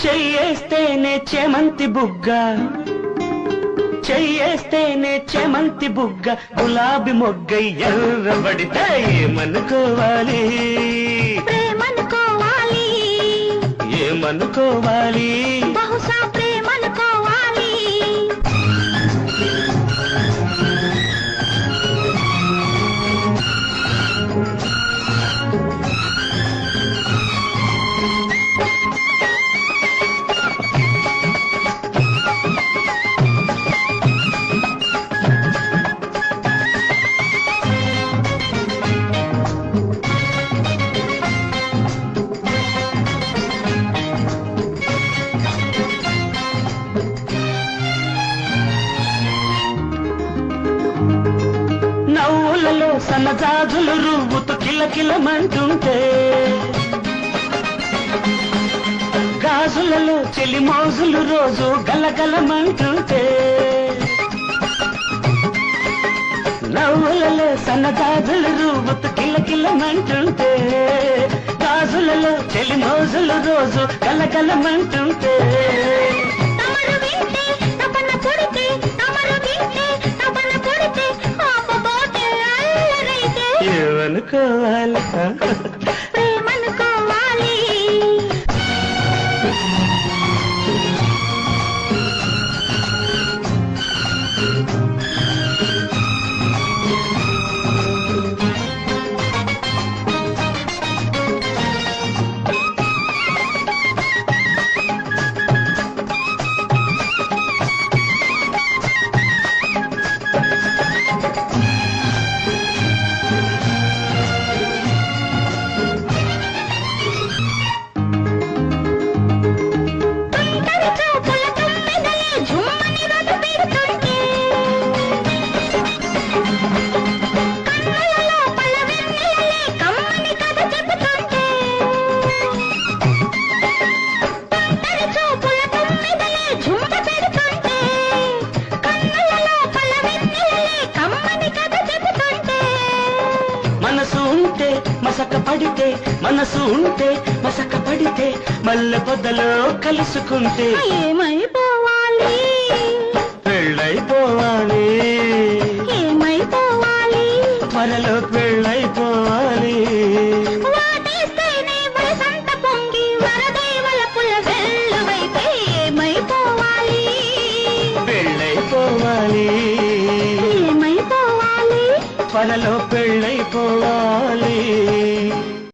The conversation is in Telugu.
చెయ్యేస్తేనే చేమంతి బుగ్గ చెయ్యేస్తేనే చేమంతి బుగ్గ గులాబీ మొగ్గ ఎర్రబడితే ఏమనుకోవాలి ప్రేమనుకోవాలి ఏమనుకోవాలి బహుశా ప్రేమనుకోవాలి నవ్వులలో సన్నజాజులు రువ్వుతూ కిలకిలమంటుంటే గాజులలో చెలి మోజులు రోజు గలగలమంటుంటే నవ్వులలో సన్నజాజులు రువ్వుతూ కిలకిలమంటుంటే గాజులలో చెలి మోజులు రోజు గలగలమంటుంటే ఏమనుకోవాలి ప్రేమనుకోవాలి మనసు ఉంటే మసక పడితే మనసు ఉంటే మసక పడితే మల్లె పొదలో కలుసుకుంటే ఏమైపోవాలి పెళ్ళైపోవాలి ఏమైపోవాలి త్వరలో పెళ్ళైపోవాలి వాటేస్తేనే వరసంత పొంగి వరదేవల పుల వెల్లువైతే ఏమైపోవాలి పెళ్ళైపోవాలి ఏమైపోవాలి త్వరలో పెళ్ళైపోవాలి